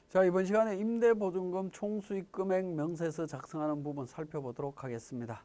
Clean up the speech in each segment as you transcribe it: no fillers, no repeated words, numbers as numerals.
자, 이번 시간에 임대보증금 총수익금액 명세서 작성하는 부분 살펴보도록 하겠습니다.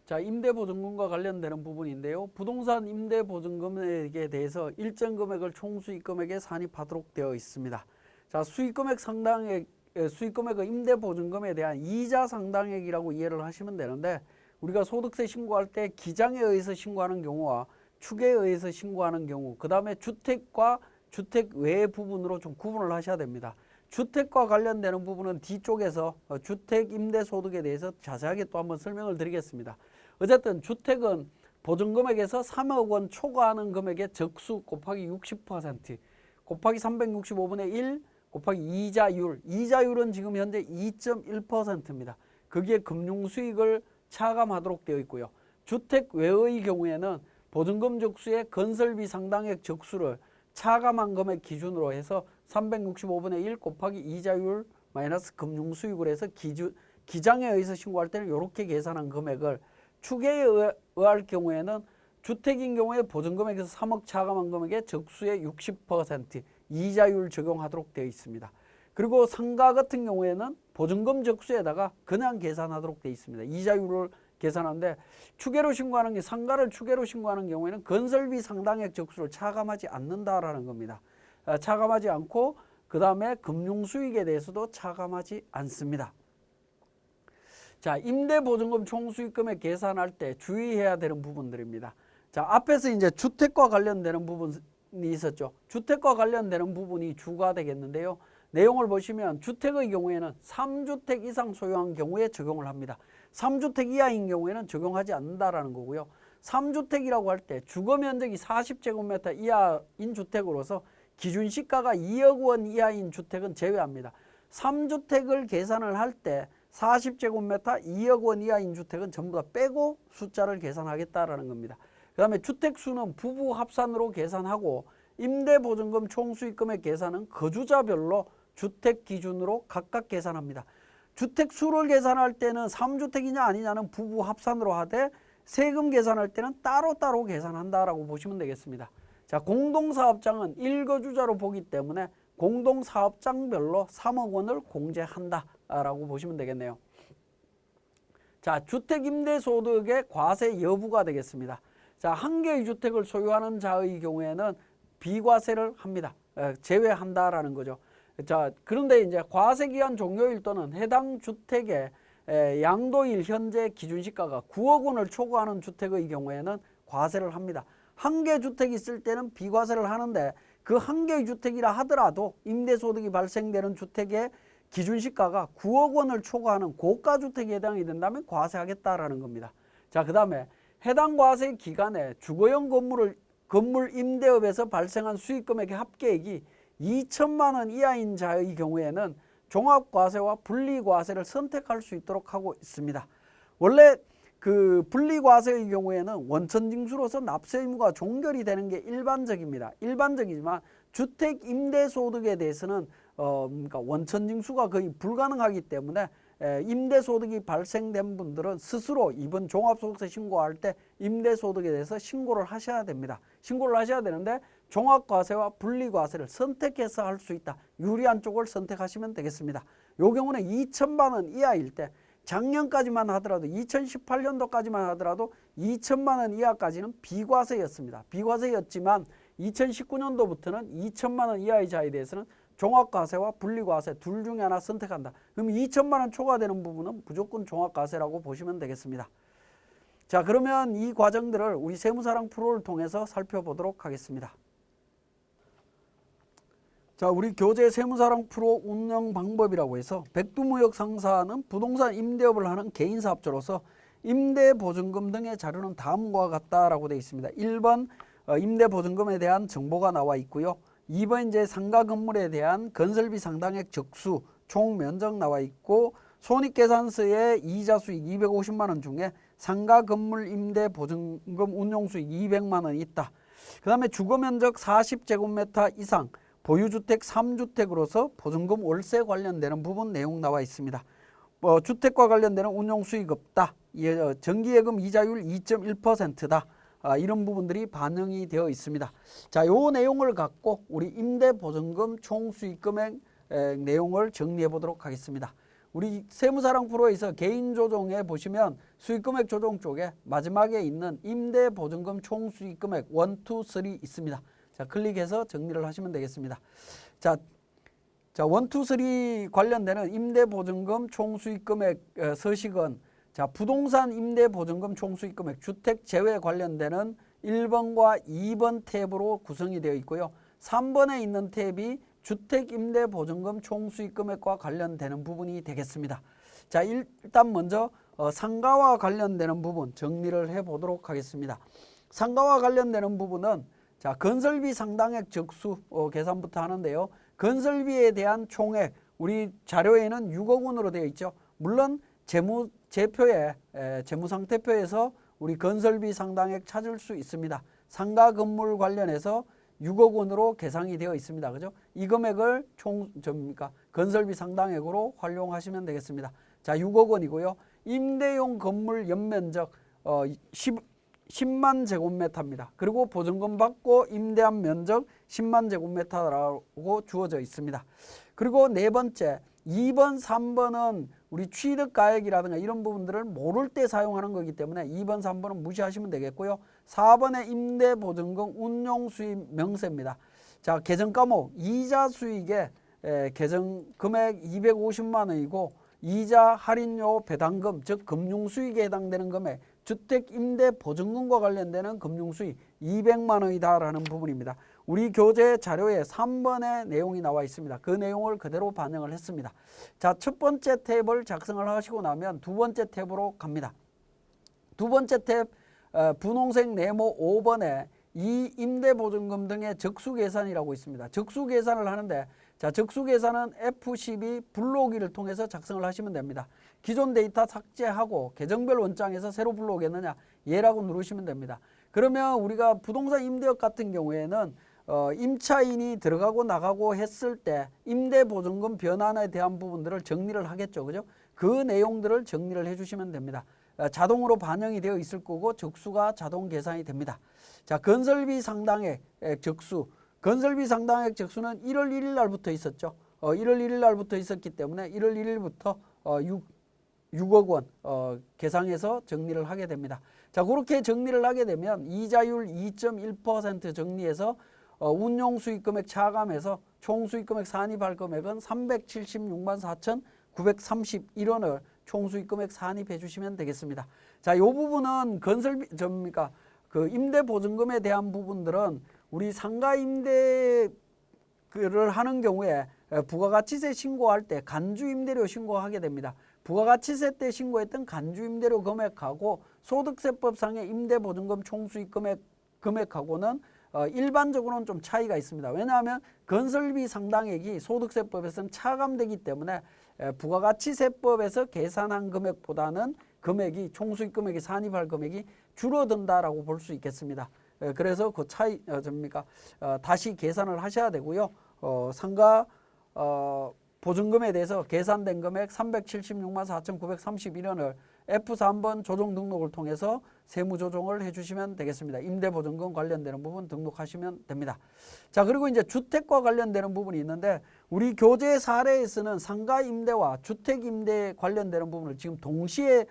자, 임대보증금과 관련되는 부분인데요. 부동산 임대보증금액에 대해서 일정 금액을 총수익금액에 산입하도록 되어 있습니다. 자, 수익금액 상당액, 수익금액의 임대보증금에 대한 이자 상당액이라고 이해를 하시면 되는데, 우리가 소득세 신고할 때 기장에 의해서 신고하는 경우와 축에 의해서 신고하는 경우, 그 다음에 주택과 주택 외 부분으로 좀 구분을 하셔야 됩니다. 주택과 관련되는 부분은 뒤쪽에서 주택 임대소득에 대해서 자세하게 또 한번 설명을 드리겠습니다. 어쨌든 주택은 보증금액에서 3억 원 초과하는 금액의 적수 곱하기 60% 곱하기 365분의 1 곱하기 이자율. 이자율은 지금 현재 2.1%입니다. 거기에 금융수익을 차감하도록 되어 있고요. 주택 외의 경우에는 보증금 적수의 건설비 상당액 적수를 차감한 금액 기준으로 해서 365분의 1 곱하기 이자율 마이너스 금융수익을 해서 기장에 의해서 신고할 때는 이렇게 계산한 금액을, 축에 의할 경우에는 주택인 경우에 보증금액에서 3억 차감한 금액의 적수의 60% 이자율 적용하도록 되어 있습니다. 그리고 상가 같은 경우에는 보증금 적수에다가 그냥 계산하도록 되어 있습니다. 이자율을 계산하는데, 추계로 신고하는 게, 상가를 추계로 신고하는 경우에는 건설비 상당액 적수를 차감하지 않는다라는 겁니다. 차감하지 않고 그 다음에 금융수익에 대해서도 차감하지 않습니다. 자, 임대보증금 총수익금액 계산할 때 주의해야 되는 부분들입니다. 자, 앞에서 이제 주택과 관련되는 부분이 있었죠. 주택과 관련되는 부분이 주가 되겠는데요. 내용을 보시면 주택의 경우에는 3주택 이상 소유한 경우에 적용을 합니다. 3주택 이하인 경우에는 적용하지 않는다라는 거고요. 3주택이라고 할 때 주거면적이 40제곱미터 이하인 주택으로서 기준시가가 2억 원 이하인 주택은 제외합니다. 3주택을 계산을 할 때 40제곱미터 2억 원 이하인 주택은 전부 다 빼고 숫자를 계산하겠다라는 겁니다. 그 다음에 주택수는 부부 합산으로 계산하고 임대보증금 총수익금액 계산은 거주자별로 주택 기준으로 각각 계산합니다. 주택수를 계산할 때는 3주택이냐 아니냐는 부부 합산으로 하되, 세금 계산할 때는 따로따로 계산한다라고 보시면 되겠습니다. 자, 공동사업장은 1거주자로 보기 때문에 공동사업장별로 3억 원을 공제한다라고 보시면 되겠네요. 자, 주택임대소득의 과세 여부가 되겠습니다. 자, 한 개의 주택을 소유하는 자의 경우에는 비과세를 합니다. 제외한다라는 거죠. 자, 그런데 이제 과세기한 종료일 또는 해당 주택의 양도일 현재 기준시가가 9억 원을 초과하는 주택의 경우에는 과세를 합니다. 한 개 주택이 있을 때는 비과세를 하는데, 그 한 개의 주택이라 하더라도 임대소득이 발생되는 주택의 기준시가가 9억 원을 초과하는 고가주택에 해당이 된다면 과세하겠다라는 겁니다. 자, 그 다음에 해당 과세 기간에 주거용 건물 임대업에서 발생한 수익금액의 합계액이 2천만 원 이하인 자의 경우에는 종합과세와 분리과세를 선택할 수 있도록 하고 있습니다. 원래 그 분리과세의 경우에는 원천징수로서 납세 의무가 종결이 되는 게 일반적입니다. 일반적이지만 주택 임대소득에 대해서는 그러니까 원천징수가 거의 불가능하기 때문에 임대소득이 발생된 분들은 스스로 이번 종합소득세 신고할 때 임대소득에 대해서 신고를 하셔야 됩니다. 신고를 하셔야 되는데, 종합과세와 분리과세를 선택해서 할 수 있다. 유리한 쪽을 선택하시면 되겠습니다. 이 경우는 2천만 원 이하일 때, 작년까지만 하더라도 2018년도까지만 하더라도 2천만 원 이하까지는 비과세였습니다. 비과세였지만 2019년도부터는 2천만 원 이하의 자에 대해서는 종합과세와 분리과세 둘 중에 하나 선택한다. 그럼 2천만 원 초과되는 부분은 무조건 종합과세라고 보시면 되겠습니다. 자, 그러면 이 과정들을 우리 세무사랑 프로를 통해서 살펴보도록 하겠습니다. 자, 우리 교재 세무사랑 프로 운영 방법이라고 해서 백두무역 상사는 부동산 임대업을 하는 개인사업자로서 임대보증금 등의 자료는 다음과 같다라고 되어 있습니다. 1번 임대보증금에 대한 정보가 나와 있고요. 2번 이제 상가 건물에 대한 건설비 상당액 적수 총 면적 나와 있고, 손익계산서에 이자 수익 250만 원 중에 상가 건물 임대 보증금 운용 수익 200만 원이 있다. 그 다음에 주거 면적 40제곱미터 이상 보유주택 3주택으로서 보증금 월세 관련되는 부분 내용 나와 있습니다. 주택과 관련되는 운용 수익 없다. 정기예금 이자율 2.1%다. 이런 부분들이 반영이 되어 있습니다. 자, 요 내용을 갖고 우리 임대보증금 총수익금액 내용을 정리해 보도록 하겠습니다. 우리 세무사랑 프로에서 개인 조정에 보시면 수익금액 조정 쪽에 마지막에 있는 임대보증금 총수익금액 1, 2, 3 있습니다. 자, 클릭해서 정리를 하시면 되겠습니다. 자, 1, 2, 3 관련되는 임대보증금 총수익금액 서식은 자, 부동산 임대보증금 총수익금액 주택 제외 관련되는 1번과 2번 탭으로 구성이 되어 있고요. 3번에 있는 탭이 주택임대보증금 총수익금액과 관련되는 부분이 되겠습니다. 자, 일단 먼저 상가와 관련되는 부분 정리를 해보도록 하겠습니다. 상가와 관련되는 부분은 자, 건설비 상당액 적수 계산부터 하는데요. 건설비에 대한 총액 우리 자료에는 6억 원으로 되어 있죠. 물론 재무제표에 재무상태표에서 우리 건설비 상당액 찾을 수 있습니다. 상가 건물 관련해서 6억 원으로 계상이 되어 있습니다. 그죠? 이 금액을 건설비 상당액으로 활용하시면 되겠습니다. 자, 6억 원이고요. 임대용 건물 연면적 10만 제곱미터입니다. 그리고 보증금 받고 임대한 면적 10만 제곱미터라고 주어져 있습니다. 그리고 네 번째, 2번, 3번은 우리 취득가액이라든가 이런 부분들을 모를 때 사용하는 거기 때문에 2번, 3번은 무시하시면 되겠고요. 4번의 임대보증금 운용수입 명세입니다. 자, 계정 과목 이자 수익의 계정 금액 250만 원이고 이자 할인료 배당금 즉 금융수익에 해당되는 금액 주택임대보증금과 관련되는 금융수익 200만 원이다라는 부분입니다. 우리 교재 자료에 3번의 내용이 나와 있습니다. 그 내용을 그대로 반영을 했습니다. 자, 첫 번째 탭을 작성을 하시고 나면 두 번째 탭으로 갑니다. 두 번째 탭 분홍색 네모 5번에 이 임대보증금 등의 적수계산이라고 있습니다. 적수계산을 하는데 자, 적수계산은 F12 불러오기를 통해서 작성을 하시면 됩니다. 기존 데이터 삭제하고 계정별 원장에서 새로 불러오겠느냐 예라고 누르시면 됩니다. 그러면 우리가 부동산 임대업 같은 경우에는 임차인이 들어가고 나가고 했을 때 임대보증금 변환에 대한 부분들을 정리를 하겠죠. 그죠? 그 내용들을 정리를 해주시면 됩니다. 자동으로 반영이 되어 있을 거고 적수가 자동 계산이 됩니다. 자, 건설비 상당액 적수. 건설비 상당액 적수는 1월 1일 날부터 있었죠. 1월 1일 날부터 있었기 때문에 1월 1일부터 6억 원 계상해서 정리를 하게 됩니다. 자, 그렇게 정리를 하게 되면 이자율 2.1% 정리해서 운용수익금액 차감해서 총수익금액 산입할 금액은 376만 4,931원을 총수익금액 산입해 주시면 되겠습니다. 자, 이 부분은 건설비 그 임대보증금에 대한 부분들은 우리 상가 임대를 하는 경우에 부가가치세 신고할 때 간주임대료 신고하게 됩니다. 부가가치세 때 신고했던 간주임대료 금액하고 소득세법상의 임대보증금 총수익금액하고는 일반적으로는 좀 차이가 있습니다. 왜냐하면 건설비 상당액이 소득세법에서는 차감되기 때문에 부가가치세법에서 계산한 금액보다는 금액이 총수익금액이 산입할 금액이 줄어든다라고 볼 수 있겠습니다. 그래서 그 차이 다시 계산을 하셔야 되고요. 상가 보증금에 대해서 계산된 금액 376만 4,931원을 F3번 조정 등록을 통해서 세무조정을 해주시면 되겠습니다. 임대보증금 관련되는 부분 등록하시면 됩니다. 자, 그리고 이제 주택과 관련되는 부분이 있는데 우리 교재 사례에서는 상가임대와 주택임대 관련되는 부분을 지금 동시에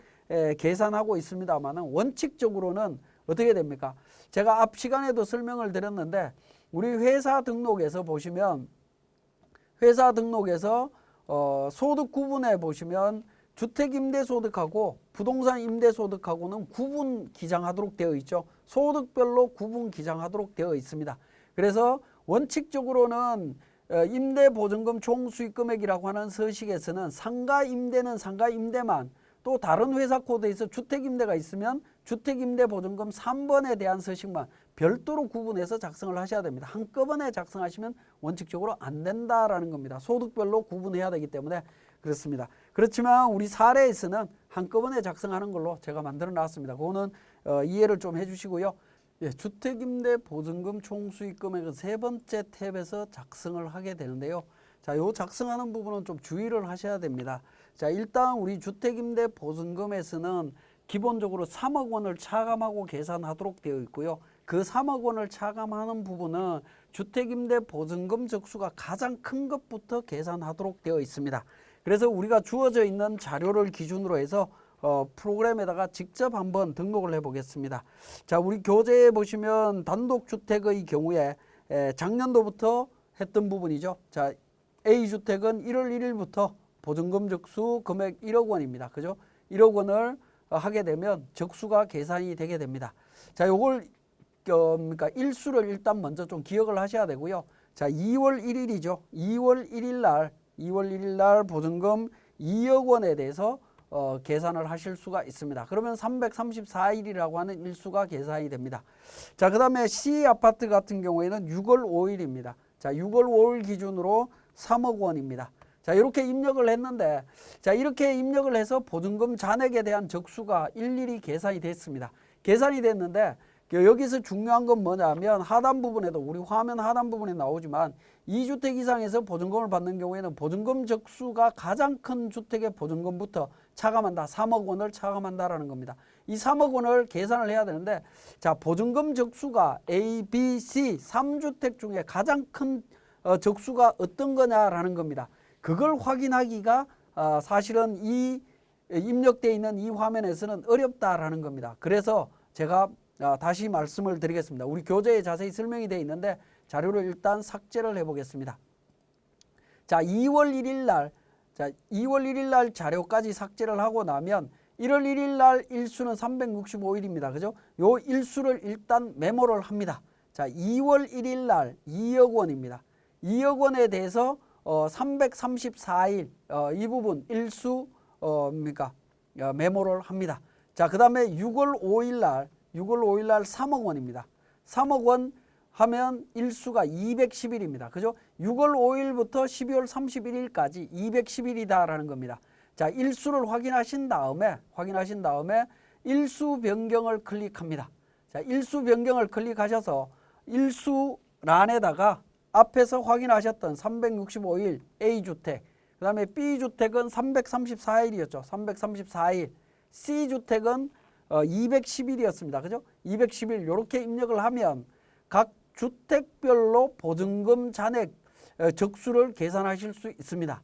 계산하고 있습니다만 원칙적으로는 어떻게 됩니까? 제가 앞 시간에도 설명을 드렸는데 우리 회사 등록에서 보시면 회사 등록에서 소득 구분에 보시면 주택임대소득하고 부동산 임대소득하고는 구분 기장하도록 되어 있죠. 소득별로 구분 기장하도록 되어 있습니다. 그래서 원칙적으로는 임대보증금 총수익금액이라고 하는 서식에서는 상가임대는 상가임대만 또 다른 회사 코드에서 주택임대가 있으면 주택임대보증금 3번에 대한 서식만 별도로 구분해서 작성을 하셔야 됩니다. 한꺼번에 작성하시면 원칙적으로 안 된다라는 겁니다. 소득별로 구분해야 되기 때문에 그렇습니다. 그렇지만 우리 사례에서는 한꺼번에 작성하는 걸로 제가 만들어 놨습니다. 그거는 이해를 좀 해주시고요. 예, 주택임대보증금 총수익금액은 세 번째 탭에서 작성을 하게 되는데요. 자, 요 작성하는 부분은 좀 주의를 하셔야 됩니다. 자, 일단 우리 주택임대보증금에서는 기본적으로 3억 원을 차감하고 계산하도록 되어 있고요. 그 3억 원을 차감하는 부분은 주택임대보증금 적수가 가장 큰 것부터 계산하도록 되어 있습니다. 그래서 우리가 주어져 있는 자료를 기준으로 해서 프로그램에다가 직접 한번 등록을 해 보겠습니다. 자, 우리 교재에 보시면 단독주택의 경우에 작년도부터 했던 부분이죠. 자, A주택은 1월 1일부터 보증금 적수 금액 1억 원입니다. 그죠? 1억 원을 하게 되면 적수가 계산이 되게 됩니다. 자, 요걸 그러니까 일수를 일단 먼저 좀 기억을 하셔야 되고요. 자, 2월 1일이죠. 2월 1일 날 보증금 2억 원에 대해서 계산을 하실 수가 있습니다. 그러면 334일이라고 하는 일수가 계산이 됩니다. 자, 그 다음에 C 아파트 같은 경우에는 6월 5일입니다. 자, 6월 5일 기준으로 3억 원입니다. 자, 이렇게 입력을 했는데, 자, 이렇게 입력을 해서 보증금 잔액에 대한 적수가 일일이 계산이 됐습니다. 계산이 됐는데, 여기서 중요한 건 뭐냐면 하단 부분에도 우리 화면 하단 부분에 나오지만 2주택 이상에서 보증금을 받는 경우에는 보증금 적수가 가장 큰 주택의 보증금부터 차감한다. 3억 원을 차감한다라는 겁니다. 이 3억 원을 계산을 해야 되는데, 자, 보증금 적수가 A, B, C 3주택 중에 가장 큰 적수가 어떤 거냐라는 겁니다. 그걸 확인하기가 사실은 이 입력되어 있는 이 화면에서는 어렵다라는 겁니다. 그래서 제가 다시 말씀을 드리겠습니다. 우리 교재에 자세히 설명이 되어 있는데 자료를 일단 삭제를 해보겠습니다. 자, 2월 1일 날 자료까지 삭제를 하고 나면 1월 1일 날 일수는 365일입니다. 그죠? 요 일수를 일단 메모를 합니다. 자, 2월 1일 날 2억 원입니다. 2억 원에 대해서 334일 이 부분 일수 메모를 합니다. 자, 그 다음에 6월 5일 날 3억 원입니다. 3억 원 하면 일수가 210일입니다. 그죠? 6월 5일부터 12월 31일까지 210일이다라는 겁니다. 자, 일수를 확인하신 다음에 일수 변경을 클릭합니다. 자, 일수 변경을 클릭하셔서 일수란에다가 앞에서 확인하셨던 365일 A주택, 그 다음에 B주택은 334일이었죠. 334일. C주택은 210일이었습니다. 그죠? 210일 이렇게 입력을 하면 각 주택별로 보증금 잔액 적수를 계산하실 수 있습니다.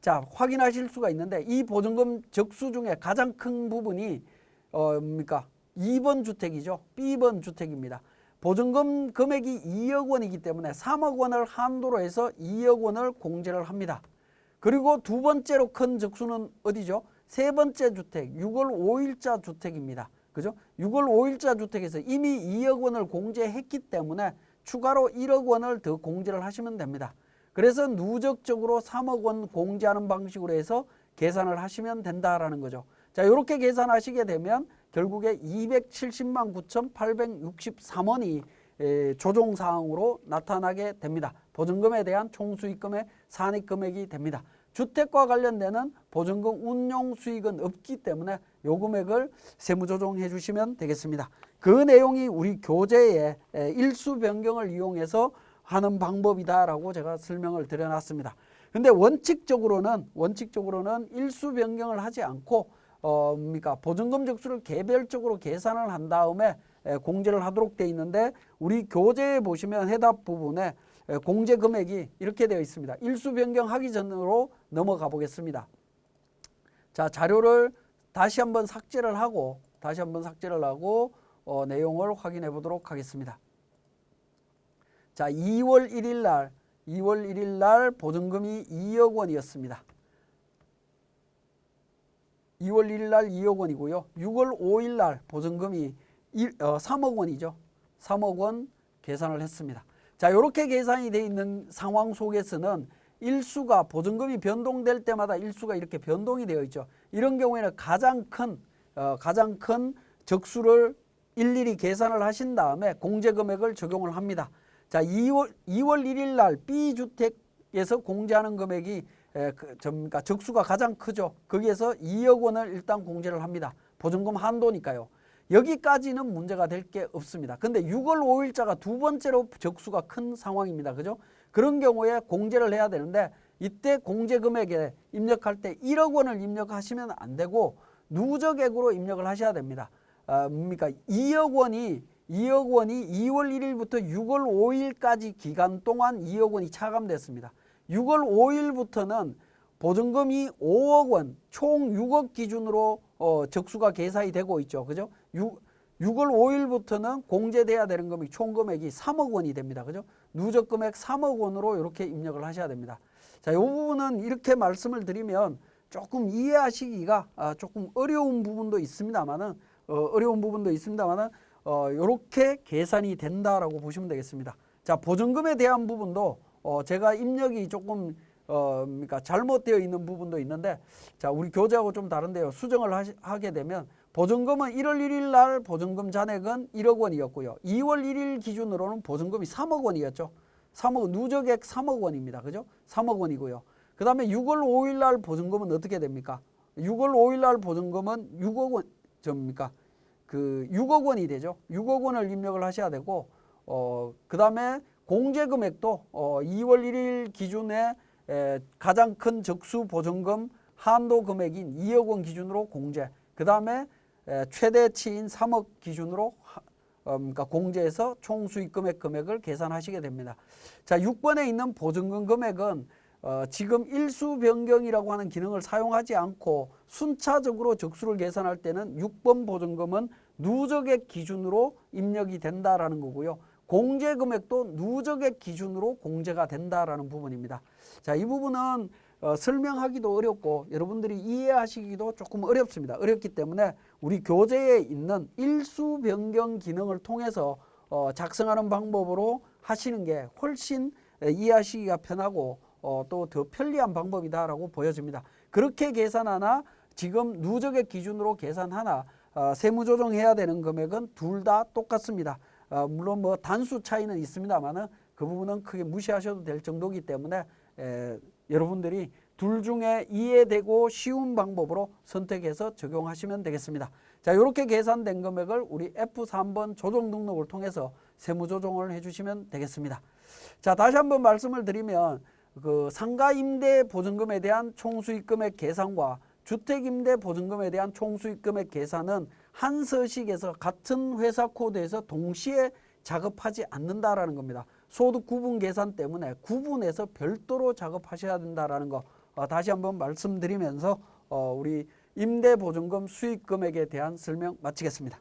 자, 확인하실 수가 있는데 이 보증금 적수 중에 가장 큰 부분이 2번 주택이죠. B번 주택입니다. 보증금 금액이 2억 원이기 때문에 3억 원을 한도로 해서 2억 원을 공제를 합니다. 그리고 두 번째로 큰 적수는 어디죠? 세 번째 주택, 6월 5일자 주택입니다. 그죠? 6월 5일자 주택에서 이미 2억 원을 공제했기 때문에 추가로 1억 원을 더 공제를 하시면 됩니다. 그래서 누적적으로 3억 원 공제하는 방식으로 해서 계산을 하시면 된다라는 거죠. 자, 이렇게 계산하시게 되면 결국에 270만 9,863원이 조정사항으로 나타나게 됩니다. 보증금에 대한 총수익금의 산입금액이 됩니다. 주택과 관련되는 보증금 운용 수익은 없기 때문에 요 금액을 세무조정해 주시면 되겠습니다. 그 내용이 우리 교재에 일수 변경을 이용해서 하는 방법이다라고 제가 설명을 드려놨습니다. 근데 원칙적으로는 일수 변경을 하지 않고 보증금 적수를 개별적으로 계산을 한 다음에 공제를 하도록 되어 있는데 우리 교재에 보시면 해답 부분에 공제 금액이 이렇게 되어 있습니다. 일수 변경하기 전으로 넘어가 보겠습니다. 자, 자료를 다시 한번 삭제를 하고 내용을 확인해 보도록 하겠습니다. 자, 2월 1일 날 보증금이 2억 원이었습니다. 2월 1일 날 2억 원이고요. 6월 5일 날 보증금이 3억 원이죠. 3억 원 계산을 했습니다. 자, 이렇게 계산이 되어 있는 상황 속에서는 일수가 보증금이 변동될 때마다 일수가 이렇게 변동이 되어 있죠. 이런 경우에는 가장 큰 적수를 일일이 계산을 하신 다음에 공제 금액을 적용을 합니다. 자, 2월 1일 날 B주택에서 공제하는 금액이 적수가 가장 크죠. 거기에서 2억 원을 일단 공제를 합니다. 보증금 한도니까요. 여기까지는 문제가 될 게 없습니다. 근데 6월 5일자가 두 번째로 적수가 큰 상황입니다. 그죠? 그런 경우에 공제를 해야 되는데 이때 공제 금액에 입력할 때 1억 원을 입력하시면 안 되고 누적액으로 입력을 하셔야 됩니다. 2억 원이 2억 원이 2월 1일부터 6월 5일까지 기간 동안 2억 원이 차감됐습니다. 6월 5일부터는 보증금이 5억 원, 총 6억 기준으로 적수가 계산이 되고 있죠. 그죠? 6월 5일부터는 공제돼야 되는 금액이 총 금액이 3억 원이 됩니다. 그죠? 누적 금액 3억 원으로 이렇게 입력을 하셔야 됩니다. 자, 이 부분은 이렇게 말씀을 드리면 조금 이해하시기가 조금 어려운 부분도 있습니다만은 이렇게 계산이 된다라고 보시면 되겠습니다. 자, 보증금에 대한 부분도 제가 입력이 조금 그러니까 잘못되어 있는 부분도 있는데, 자, 우리 교재하고 좀 다른데요. 수정을 하게 되면 보증금은 1월 1일 날 보증금 잔액은 1억 원이었고요. 2월 1일 기준으로는 보증금이 3억 원이었죠. 3억, 누적액 3억 원입니다. 그죠? 3억 원이고요. 그 다음에 6월 5일 날 보증금은 어떻게 됩니까? 6월 5일 날 보증금은 6억 원, 접니까? 6억 원이 되죠. 6억 원을 입력을 하셔야 되고, 그 다음에 공제 금액도 2월 1일 기준에 가장 큰 적수 보증금 한도 금액인 2억 원 기준으로 공제, 그 다음에 최대치인 3억 기준으로 그러니까 공제해서 총 수익 금액을 계산하시게 됩니다. 자, 6번에 있는 보증금 금액은 지금 일수 변경이라고 하는 기능을 사용하지 않고 순차적으로 적수를 계산할 때는 6번 보증금은 누적액 기준으로 입력이 된다라는 거고요. 공제 금액도 누적액 기준으로 공제가 된다라는 부분입니다. 자, 이 부분은 설명하기도 어렵고 여러분들이 이해하시기도 조금 어렵습니다. 어렵기 때문에 우리 교재에 있는 일수 변경 기능을 통해서 작성하는 방법으로 하시는 게 훨씬 이해하시기가 편하고 또 더 편리한 방법이다라고 보여집니다. 그렇게 계산하나 지금 누적액 기준으로 계산하나 세무조정해야 되는 금액은 둘 다 똑같습니다. 물론 뭐 단수 차이는 있습니다만은 그 부분은 크게 무시하셔도 될 정도이기 때문에 여러분들이 둘 중에 이해되고 쉬운 방법으로 선택해서 적용하시면 되겠습니다. 자, 이렇게 계산된 금액을 우리 F3번 조정 등록을 통해서 세무조정을 해주시면 되겠습니다. 자, 다시 한번 말씀을 드리면 상가임대 보증금에 대한 총수익금액 계산과 주택임대 보증금에 대한 총수익금액 계산은 한 서식에서 같은 회사 코드에서 동시에 작업하지 않는다라는 겁니다. 소득 구분 계산 때문에 구분해서 별도로 작업하셔야 된다라는 거 다시 한번 말씀드리면서 우리 임대보증금 수익금액에 대한 설명 마치겠습니다.